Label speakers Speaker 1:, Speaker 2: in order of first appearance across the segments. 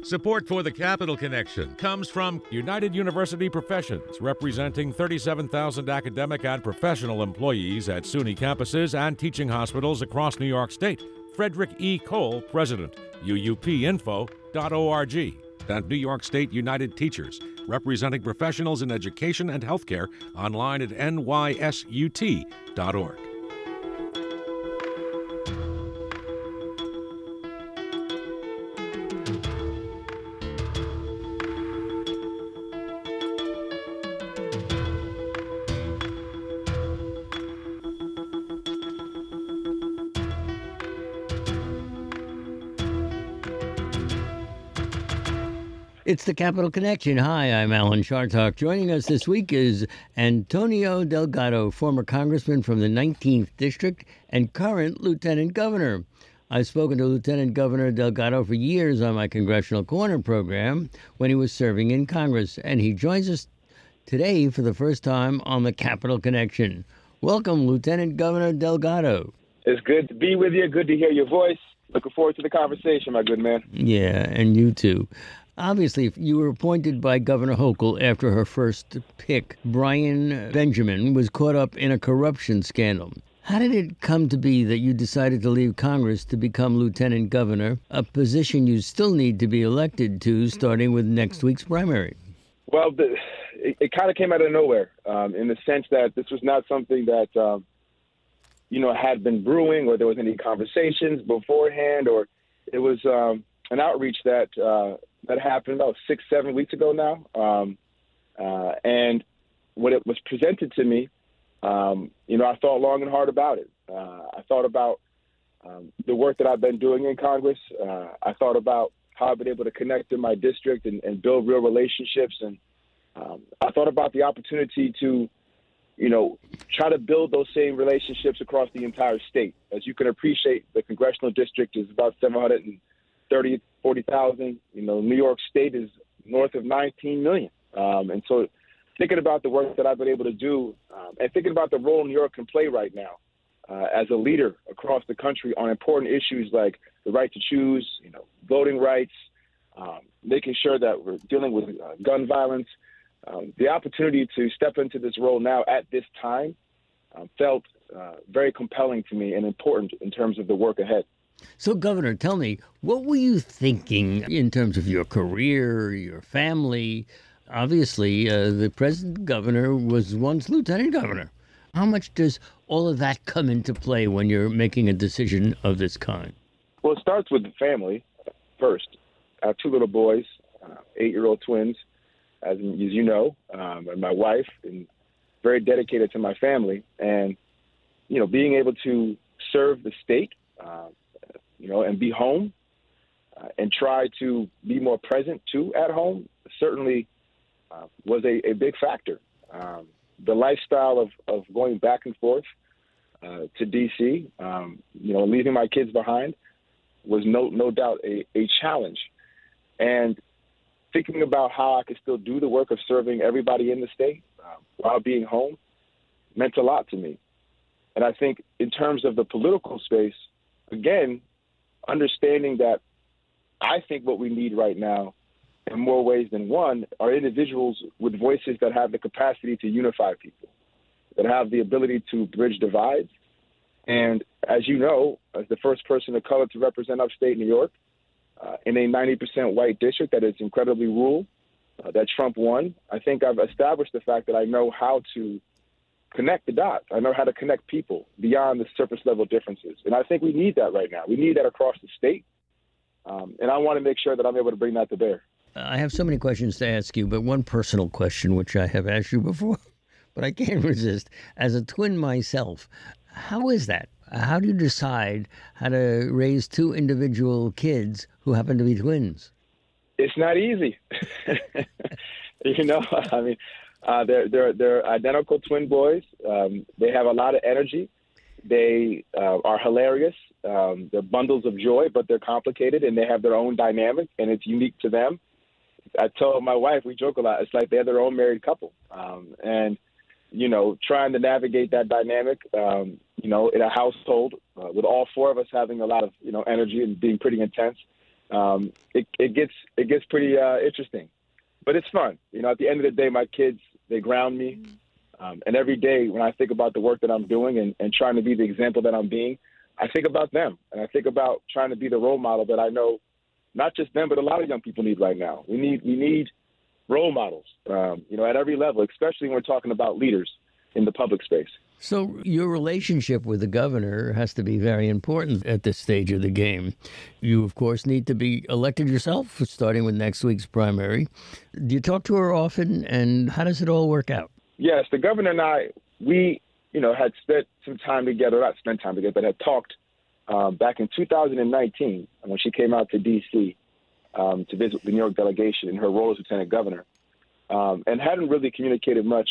Speaker 1: Support for the Capital Connection comes from
Speaker 2: United University Professions, representing 37,000 academic and professional employees at SUNY campuses and teaching hospitals across New York State. Frederick E. Cole, President, uupinfo.org. And New York State United Teachers, representing professionals in education and healthcare, online at nysut.org.
Speaker 3: It's the Capital Connection. Hi, I'm Alan Chartock. Joining us this week is Antonio Delgado, former congressman from the 19th District and current lieutenant governor. I've spoken to Lieutenant Governor Delgado for years on my Congressional Corner program when he was serving in Congress, and he joins us today for the first time on the Capital Connection. Welcome, Lieutenant Governor Delgado.
Speaker 4: It's good to be with you. Good to hear your voice. Looking forward to the conversation, my good man.
Speaker 3: Yeah, and you too. Obviously, you were appointed by Governor Hochul after her first pick, Brian Benjamin, was caught up in a corruption scandal. How did it come to be that you decided to leave Congress to become lieutenant governor, a position you still need to be elected to starting with next week's primary?
Speaker 4: Well, it kind of came out of nowhere in the sense that this was not something that, had been brewing or there was any conversations beforehand, or it was an outreach that happened about 6-7 weeks ago now. And when it was presented to me, I thought long and hard about it. I thought about the work that I've been doing in Congress. I thought about how I've been able to connect in my district and build real relationships. And I thought about the opportunity to, try to build those same relationships across the entire state. As you can appreciate, the congressional district is about 40,000. New York State is north of 19 million. And so thinking about the work that I've been able to do and thinking about the role New York can play right now as a leader across the country on important issues like the right to choose, voting rights, making sure that we're dealing with gun violence, the opportunity to step into this role now at this time felt very compelling to me and important in terms of the work ahead.
Speaker 3: So, Governor, tell me, what were you thinking in terms of your career, your family? Obviously, the present governor was once lieutenant governor. How much does all of that come into play when you're making a decision of this kind?
Speaker 4: Well, it starts with the family first. I have two little boys, 8-year-old twins, as you know, and my wife, and very dedicated to my family. And, being able to serve the state, and be home and try to be more present, too, at home, certainly was a big factor. The lifestyle of going back and forth to D.C., leaving my kids behind was no doubt a challenge. And thinking about how I could still do the work of serving everybody in the state while being home meant a lot to me. And I think in terms of the political space, again, understanding that I think what we need right now in more ways than one are individuals with voices that have the capacity to unify people, that have the ability to bridge divides. And as you know, as the first person of color to represent upstate New York in a 90% white district that is incredibly rural, that Trump won, I think I've established the fact that I know how to connect the dots. I know how to connect people beyond the surface level differences. And I think we need that right now. We need that across the state. And I want to make sure that I'm able to bring that to bear.
Speaker 3: I have so many questions to ask you, but one personal question, which I have asked you before, but I can't resist. As a twin myself, how is that? How do you decide how to raise two individual kids who happen to be twins?
Speaker 4: It's not easy. They're identical twin boys. They have a lot of energy. They are hilarious. They're bundles of joy, but they're complicated, and they have their own dynamic, and it's unique to them. I told my wife, we joke a lot, it's like they're their own married couple. And trying to navigate that dynamic, in a household with all four of us having a lot of, energy and being pretty intense it gets pretty interesting. But it's fun. At the end of the day, my kids, they ground me. And every day when I think about the work that I'm doing and trying to be the example that I'm being, I think about them. And I think about trying to be the role model that I know not just them, but a lot of young people need right now. We need role models, at every level, especially when we're talking about leaders in the public space.
Speaker 3: So your relationship with the governor has to be very important at this stage of the game. You, of course, need to be elected yourself, starting with next week's primary. Do you talk to her often, and how does it all work out?
Speaker 4: Yes, the governor and I, we, had spent some time together, not spent time together, but had talked back in 2019 when she came out to D.C. To visit the New York delegation in her role as lieutenant governor, and hadn't really communicated much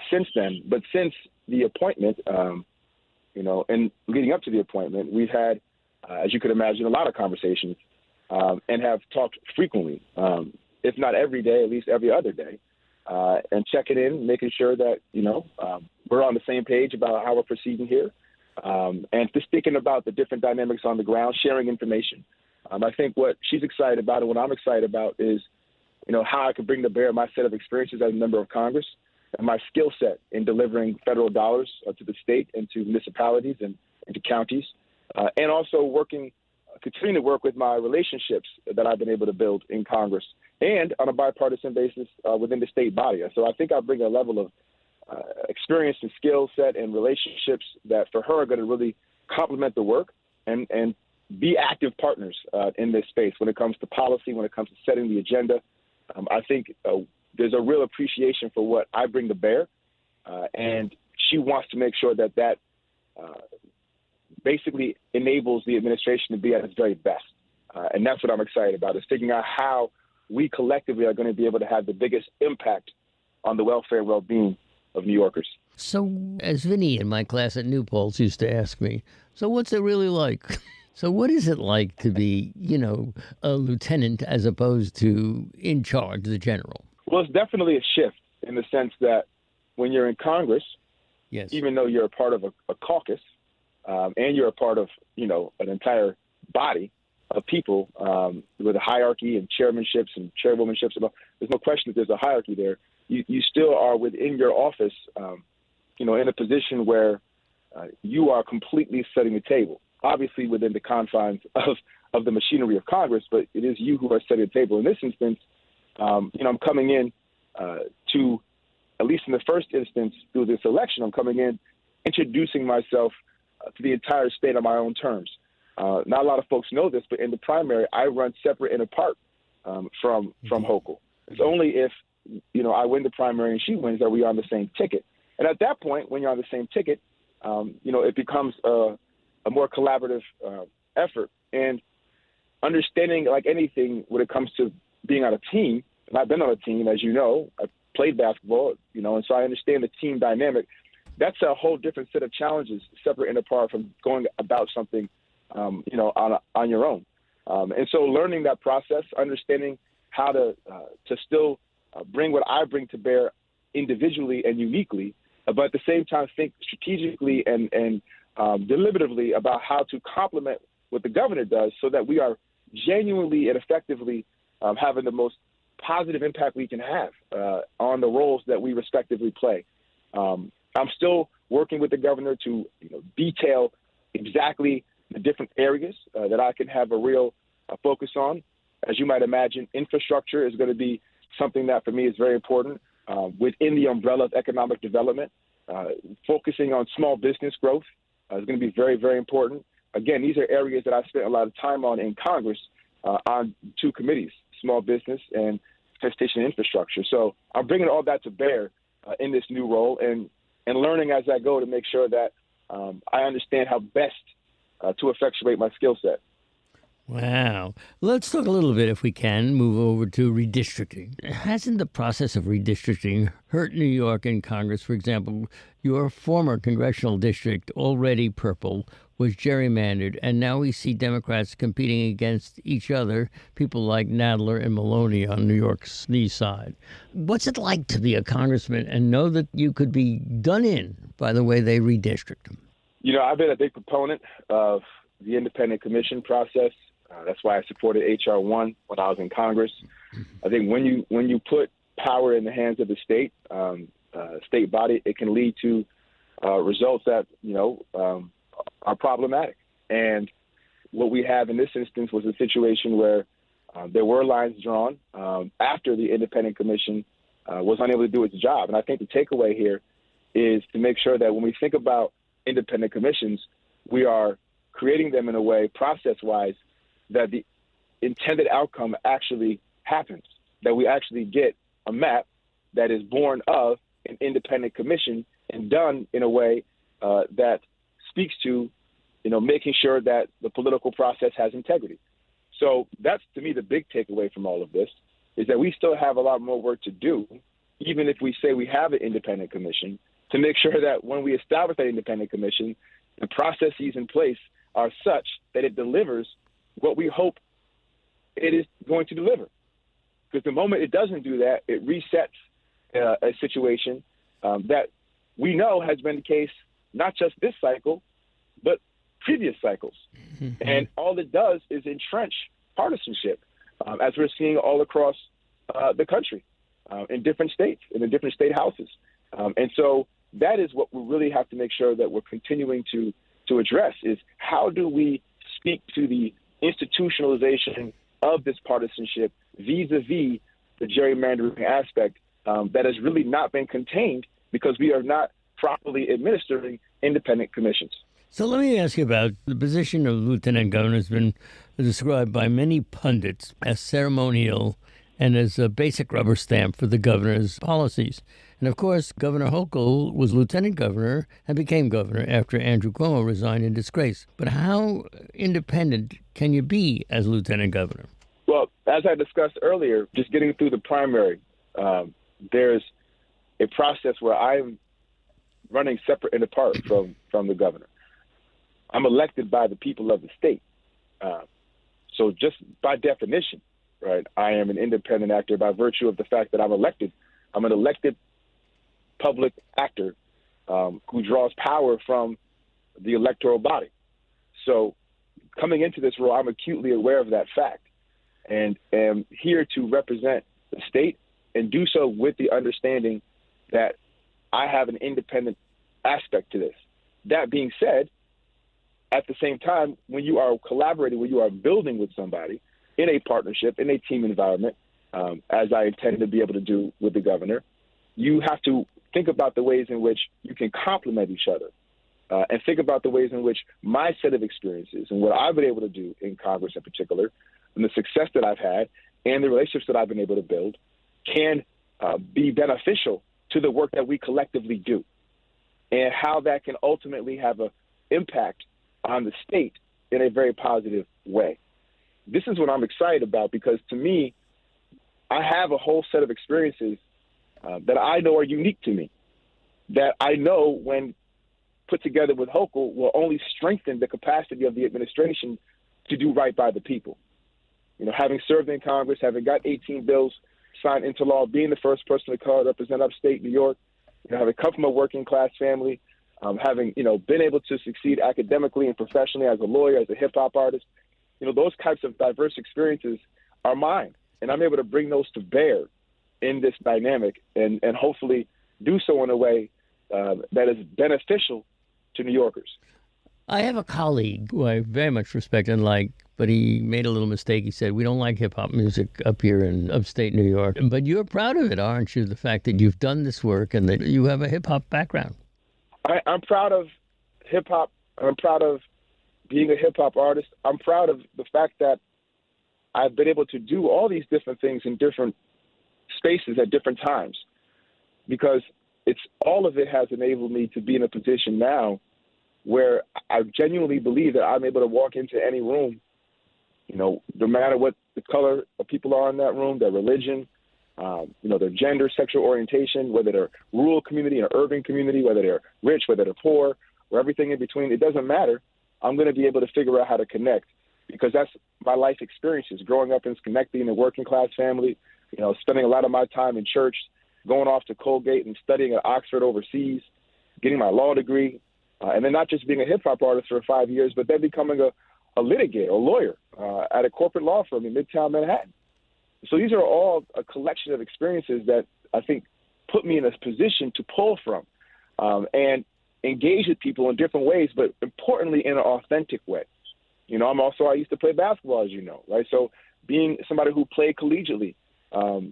Speaker 4: since then. But since the appointment, and leading up to the appointment, we've had, as you could imagine, a lot of conversations and have talked frequently, if not every day, at least every other day, and checking in, making sure that, we're on the same page about how we're proceeding here, and just thinking about the different dynamics on the ground, sharing information. I think what she's excited about and what I'm excited about is, how I can bring to bear my set of experiences as a member of Congress and my skill set in delivering federal dollars to the state and to municipalities and to counties, and also continuing to work with my relationships that I've been able to build in Congress and on a bipartisan basis within the state body. So I think I bring a level of experience and skill set and relationships that for her are going to really complement the work and be active partners in this space when it comes to policy, when it comes to setting the agenda. I think there's a real appreciation for what I bring to bear, and she wants to make sure that basically enables the administration to be at its very best. And that's what I'm excited about, is figuring out how we collectively are going to be able to have the biggest impact on the welfare and well-being of New Yorkers.
Speaker 3: So, as Vinny in my class at New Paltz used to ask me, so what's it really like? So what is it like to be, a lieutenant as opposed to in charge, the general?
Speaker 4: Well, it's definitely a shift in the sense that when you're in Congress,
Speaker 3: yes,
Speaker 4: even though you're a part of a caucus and you're a part of, an entire body of people with a hierarchy and chairmanships and chairwomanships, there's no question that there's a hierarchy there. You still are within your office, in a position where you are completely setting the table. Obviously within the confines of the machinery of Congress, but it is you who are setting the table. In this instance, I'm coming in to, at least in the first instance through this election, I'm coming in introducing myself to the entire state on my own terms. Not a lot of folks know this, but in the primary, I run separate and apart from Hochul. It's only if, I win the primary and she wins that we are on the same ticket. And at that point, when you're on the same ticket, it becomes a more collaborative effort. And understanding, like anything, when it comes to being on a team, and I've been on a team, as you know, I've played basketball, and so I understand the team dynamic. That's a whole different set of challenges, separate and apart from going about something, on your own. And so learning that process, understanding how to still bring what I bring to bear individually and uniquely, but at the same time think strategically and deliberatively about how to complement what the governor does so that we are genuinely and effectively having the most positive impact we can have on the roles that we respectively play. I'm still working with the governor to detail exactly the different areas that I can have a real focus on. As you might imagine, infrastructure is going to be something that for me is very important within the umbrella of economic development. Focusing on small business growth is going to be very, very important. Again, these are areas that I spent a lot of time on in Congress on two committees, small business and transportation infrastructure. So I'm bringing all that to bear in this new role and learning as I go to make sure that I understand how best to effectuate my skill set.
Speaker 3: Wow. Let's talk a little bit, if we can, move over to redistricting. Hasn't the process of redistricting hurt New York in Congress? For example, your former congressional district, already purple, was gerrymandered, and now we see Democrats competing against each other, people like Nadler and Maloney on New York's east side. What's it like to be a congressman and know that you could be done in by the way they redistrict them?
Speaker 4: I've been a big proponent of the independent commission process That's why I supported H.R. 1 when I was in Congress. I think when you put power in the hands of the state body, it can lead to results that are problematic. And what we have in this instance was a situation where there were lines drawn after the independent commission was unable to do its job. And I think the takeaway here is to make sure that when we think about independent commissions, we are creating them in a way, process-wise, that the intended outcome actually happens, that we actually get a map that is born of an independent commission and done in a way that speaks to, making sure that the political process has integrity. So that's, to me, the big takeaway from all of this, is that we still have a lot more work to do, even if we say we have an independent commission, to make sure that when we establish that independent commission, the processes in place are such that it delivers what we hope it is going to deliver. Because the moment it doesn't do that, it resets a situation that we know has been the case not just this cycle, but previous cycles. Mm-hmm. And all it does is entrench partisanship, as we're seeing all across the country, in different states, in the different state houses. And so that is what we really have to make sure that we're continuing to address, is how do we speak to the institutionalization of this partisanship vis-a-vis the gerrymandering aspect that has really not been contained because we are not properly administering independent commissions.
Speaker 3: So let me ask you about the position of lieutenant governor has been described by many pundits as ceremonial and as a basic rubber stamp for the governor's policies. And of course, Governor Hochul was lieutenant governor and became governor after Andrew Cuomo resigned in disgrace. But how independent can you be as lieutenant governor?
Speaker 4: Well, as I discussed earlier, just getting through the primary, there's a process where I'm running separate and apart from the governor. I'm elected by the people of the state. So just by definition, right, I am an independent actor by virtue of the fact that I'm elected. I'm an elected public actor who draws power from the electoral body. So coming into this role, I'm acutely aware of that fact and am here to represent the state and do so with the understanding that I have an independent aspect to this. That being said, at the same time, when you are collaborating, when you are building with somebody in a partnership, in a team environment, as I intend to be able to do with the governor, you have to think about the ways in which you can complement each other and think about the ways in which my set of experiences and what I've been able to do in Congress in particular and the success that I've had and the relationships that I've been able to build can be beneficial to the work that we collectively do and how that can ultimately have an impact on the state in a very positive way. This is what I'm excited about because, to me, I have a whole set of experiences that I know are unique to me, that I know when put together with Hochul will only strengthen the capacity of the administration to do right by the people. Having served in Congress, having got 18 bills signed into law, being the first person of color to represent upstate New York, having come from a working class family, having, been able to succeed academically and professionally as a lawyer, as a hip hop artist, those types of diverse experiences are mine. And I'm able to bring those to bear in this dynamic and hopefully do so in a way that is beneficial to New Yorkers.
Speaker 3: I have a colleague who I very much respect and like, but he made a little mistake. He said, we don't like hip-hop music up here in upstate New York. But you're proud of it, aren't you, the fact that you've done this work and that you have a hip-hop background?
Speaker 4: I'm proud of hip-hop. I'm proud of being a hip-hop artist. I'm proud of the fact that I've been able to do all these different things in different spaces at different times because all of it has enabled me to be in a position now where I genuinely believe that I'm able to walk into any room, no matter what the color of people are in that room, their religion, their gender, sexual orientation, whether they're rural community or urban community, whether they're rich, whether they're poor, or everything in between. It doesn't matter. I'm going to be able to figure out how to connect because that's my life experiences. Growing up in Schenectady in a working class family, spending a lot of my time in church, going off to Colgate and studying at Oxford overseas, getting my law degree, and then not just being a hip hop artist for 5 years, but then becoming a litigator, a lawyer at a corporate law firm in Midtown Manhattan. So these are all a collection of experiences that I think put me in a position to pull from and engage with people in different ways, but importantly in an authentic way. You know, I used to play basketball, as you know, right? So being somebody who played collegiately,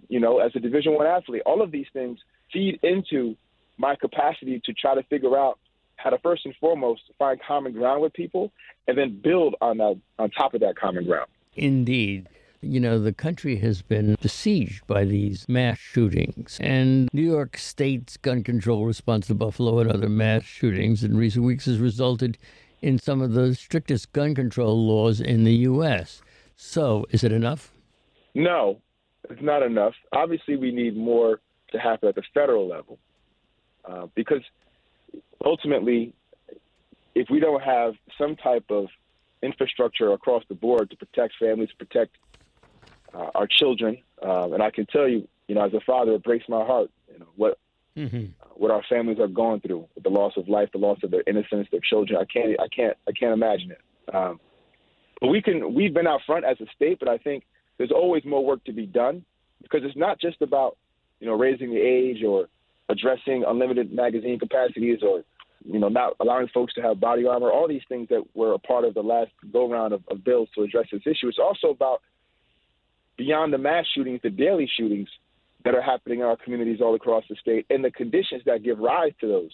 Speaker 4: you know, as a Division I athlete, all of these things feed into my capacity to try to figure out how to first and foremost find common ground with people and then build on top of that common ground.
Speaker 3: Indeed. You know, the country has been besieged by these mass shootings, and New York State's gun control response to Buffalo and other mass shootings in recent weeks has resulted in some of the strictest gun control laws in the U.S. So, is it enough?
Speaker 4: No, it's not enough. Obviously, we need more to happen at the federal level because ultimately, if we don't have some type of infrastructure across the board to protect families, protect our children, and I can tell you, you know, as a father, it breaks my heart, you know, what our families are going through with the loss of life, the loss of their innocence, their children. I can't imagine it. But we've been out front as a state, but I think there's always more work to be done because it's not just about, you know, raising the age or addressing unlimited magazine capacities or, you know, not allowing folks to have body armor, all these things that were a part of the last go-round of bills to address this issue. It's also about beyond the mass shootings, the daily shootings that are happening in our communities all across the state and the conditions that give rise to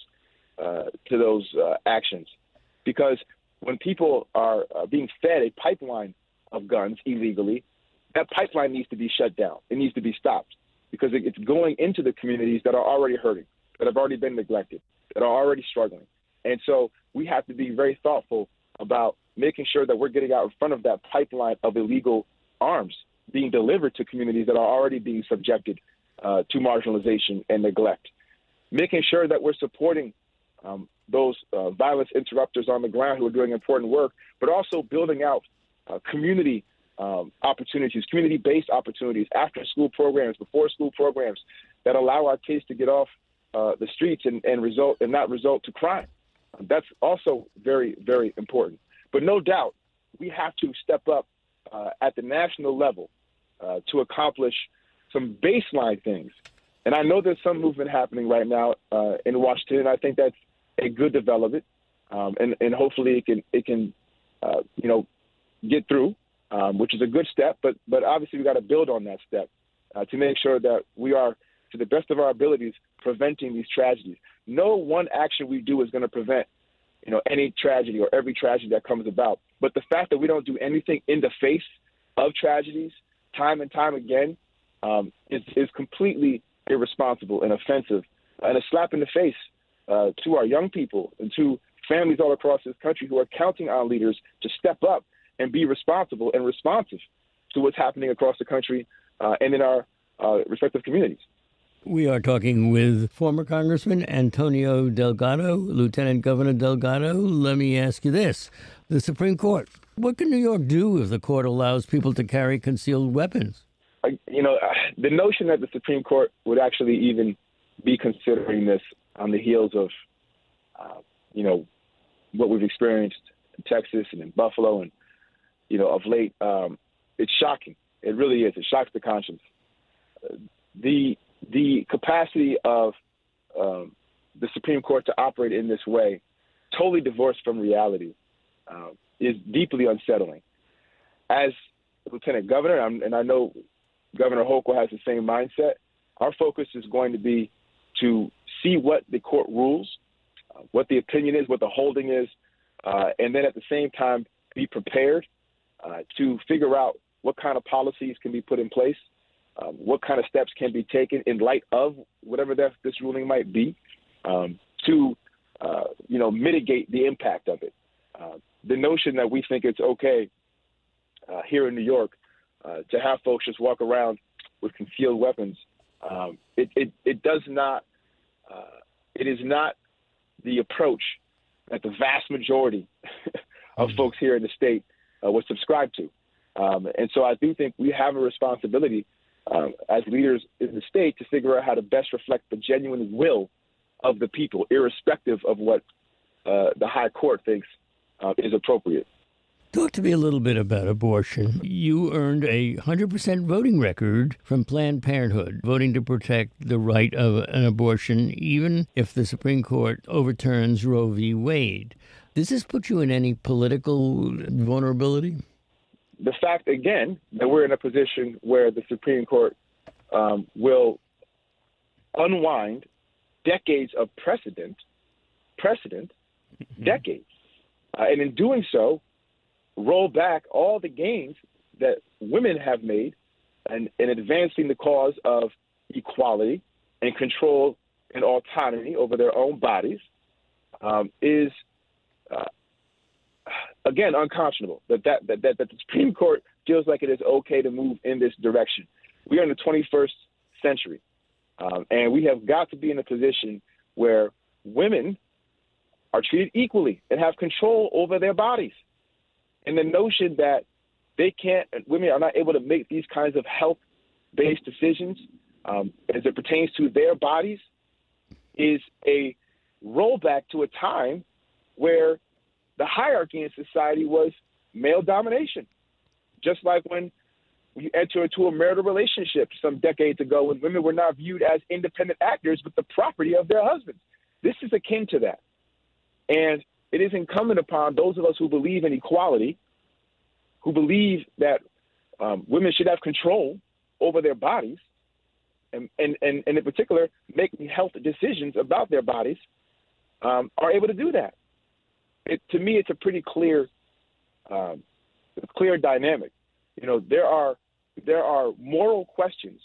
Speaker 4: those actions. Because when people are being fed a pipeline of guns illegally, that pipeline needs to be shut down. It needs to be stopped because it's going into the communities that are already hurting, that have already been neglected, that are already struggling. And so we have to be very thoughtful about making sure that we're getting out in front of that pipeline of illegal arms being delivered to communities that are already being subjected to marginalization and neglect. Making sure that we're supporting those violence interrupters on the ground who are doing important work, but also building out community opportunities, community-based opportunities, after-school programs, before-school programs that allow our kids to get off the streets and not result to crime. That's also very, very important. But no doubt, we have to step up at the national level to accomplish some baseline things. And I know there's some movement happening right now in Washington, and I think that's a good development. And hopefully it can you know, get through, which is a good step. But obviously we got to build on that step to make sure that we are, to the best of our abilities, preventing these tragedies. No one action we do is going to prevent, you know, any tragedy or every tragedy that comes about. But the fact that we don't do anything in the face of tragedies time and time again is completely irresponsible and offensive and a slap in the face to our young people and to families all across this country who are counting on leaders to step up and be responsible and responsive to what's happening across the country and in our respective communities.
Speaker 3: We are talking with former Congressman Antonio Delgado, Lieutenant Governor Delgado. Let me ask you this. The Supreme Court, what can New York do if the court allows people to carry concealed weapons?
Speaker 4: You know, the notion that the Supreme Court would actually even be considering this on the heels of, you know, what we've experienced in Texas and in Buffalo and, you know, of late, it's shocking. It really is. It shocks the conscience. The capacity of the Supreme Court to operate in this way, totally divorced from reality, is deeply unsettling. As Lieutenant Governor, and I know Governor Hochul has the same mindset, our focus is going to be to see what the court rules, what the opinion is, what the holding is, and then at the same time be prepared to figure out what kind of policies can be put in place, what kind of steps can be taken in light of whatever this ruling might be to, you know, mitigate the impact of it. The notion that we think it's okay here in New York to have folks just walk around with concealed weapons, it does not, it is not the approach that the vast majority of folks here in the state would subscribe to. And so I do think we have a responsibility as leaders in the state to figure out how to best reflect the genuine will of the people, irrespective of what the high court thinks is appropriate.
Speaker 3: Talk to me a little bit about abortion. You earned a 100% voting record from Planned Parenthood, voting to protect the right of an abortion, even if the Supreme Court overturns Roe v. Wade. Does this put you in any political vulnerability?
Speaker 4: The fact, again, that we're in a position where the Supreme Court will unwind decades of precedent, decades. And in doing so, roll back all the gains that women have made in advancing the cause of equality and control and autonomy over their own bodies is, again, unconscionable. That the Supreme Court feels like it is okay to move in this direction. We are in the 21st century, and we have got to be in a position where women are treated equally and have control over their bodies. And the notion that women are not able to make these kinds of health-based decisions as it pertains to their bodies is a rollback to a time where the hierarchy in society was male domination. Just like when you enter into a marital relationship some decades ago when women were not viewed as independent actors but the property of their husbands. This is akin to that. And it is incumbent upon those of us who believe in equality, who believe that women should have control over their bodies, and in particular, making health decisions about their bodies, are able to do that. To me, it's a pretty clear dynamic. You know, there are moral questions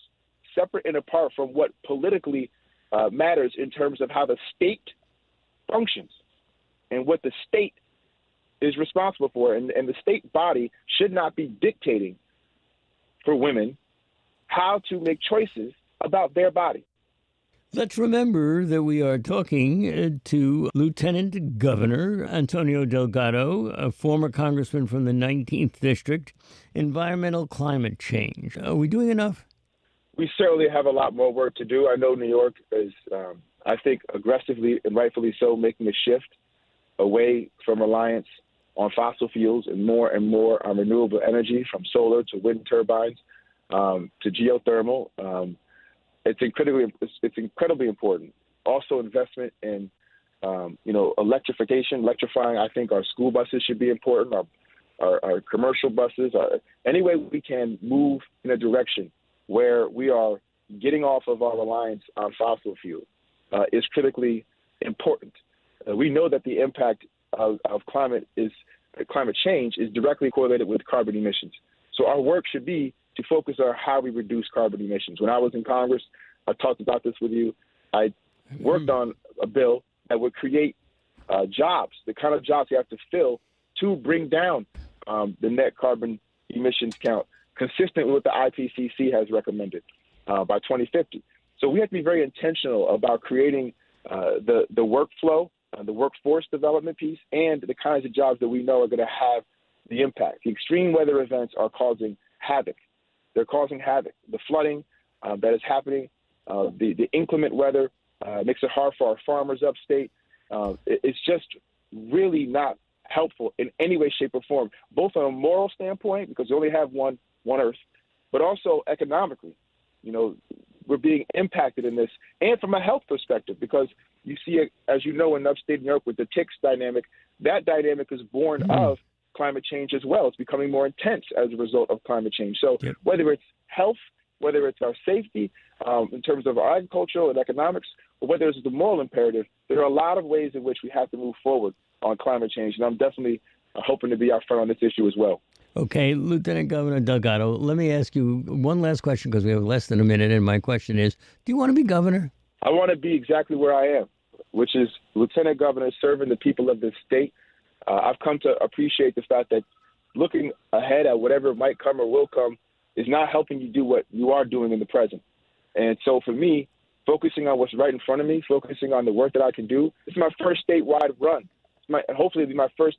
Speaker 4: separate and apart from what politically matters in terms of how the state functions and what the state is responsible for. And the state body should not be dictating for women how to make choices about their body.
Speaker 3: Let's remember that we are talking to Lieutenant Governor Antonio Delgado, a former congressman from the 19th District, environmental climate change. Are we doing enough?
Speaker 4: We certainly have a lot more work to do. I know New York is, I think, aggressively and rightfully so, making a shift away from reliance on fossil fuels and more on renewable energy, from solar to wind turbines to geothermal. It's incredibly important. Also, investment in electrifying. I think our school buses should be important. Our commercial buses. Any way we can move in a direction where we are getting off of our reliance on fossil fuel is critically important. We know that the impact of climate change is directly correlated with carbon emissions. So our work should be to focus on how we reduce carbon emissions. When I was in Congress, I talked about this with you. I worked on a bill that would create jobs, the kind of jobs you have to fill to bring down the net carbon emissions count, consistent with what the IPCC has recommended by 2050. So we have to be very intentional about creating the workflow, the workforce development piece, and the kinds of jobs that we know are going to have the impact. The extreme weather events are causing havoc. They're causing havoc. The flooding that is happening, the inclement weather makes it hard for our farmers upstate. It's just really not helpful in any way, shape, or form, both on a moral standpoint, because we only have one Earth, but also economically. You know, we're being impacted in this, and from a health perspective, because you see it, as you know, in upstate New York with the ticks dynamic. That dynamic is born of climate change as well. It's becoming more intense as a result of climate change. So whether it's health, whether it's our safety in terms of our agricultural and economics, or whether it's the moral imperative, there are a lot of ways in which we have to move forward on climate change. And I'm definitely hoping to be out front on this issue as well. Okay,
Speaker 3: Lieutenant Governor Delgado, let me ask you one last question because we have less than a minute. And my question is, do you want to be governor?
Speaker 4: I want to be exactly where I am, which is lieutenant governor serving the people of this state. I've come to appreciate the fact that looking ahead at whatever might come or will come is not helping you do what you are doing in the present. And so for me, focusing on what's right in front of me, focusing on the work that I can do, this is my first statewide run. Hopefully it'll be my first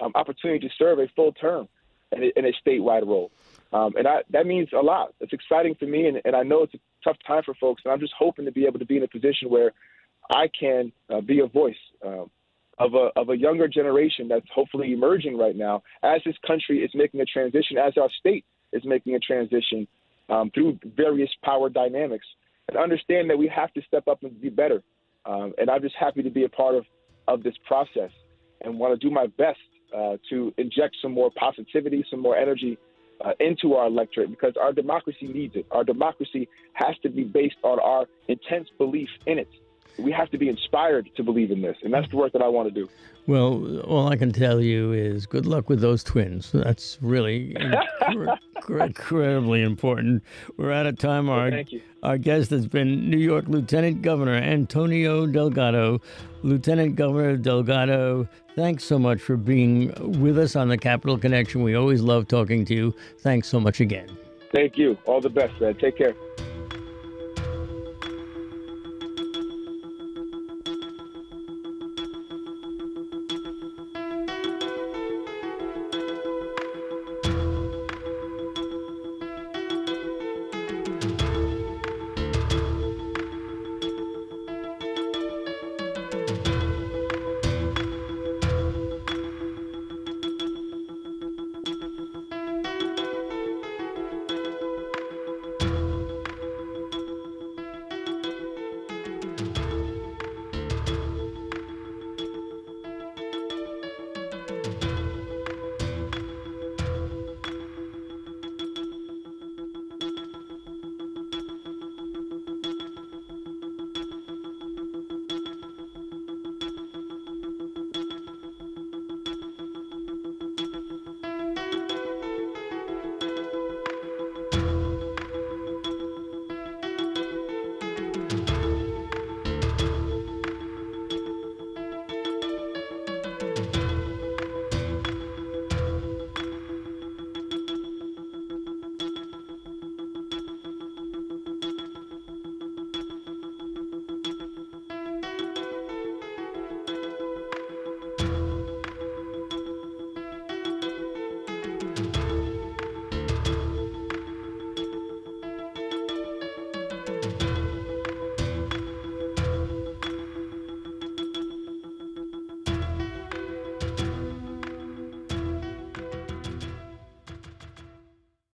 Speaker 4: opportunity to serve a full term in a statewide role. And that means a lot. It's exciting for me, and I know it's a tough time for folks, and I'm just hoping to be able to be in a position where I can be a voice of a younger generation that's hopefully emerging right now as this country is making a transition, as our state is making a transition through various power dynamics, and understand that we have to step up and be better. And I'm just happy to be a part of this process and want to do my best to inject some more positivity, some more energy into our electorate, because our democracy needs it. Our democracy has to be based on our intense belief in it. We have to be inspired to believe in this, and that's the work that I want to do. Well,
Speaker 3: all I can tell you is good luck with those twins. That's really incredibly important. We're out of time.
Speaker 4: Thank you.
Speaker 3: Our guest has been New York Lieutenant Governor Antonio Delgado. Lieutenant Governor Delgado, thanks so much for being with us on the Capital Connection. We always love talking to you. Thanks so much again.
Speaker 4: Thank you. All the best, man. Take care.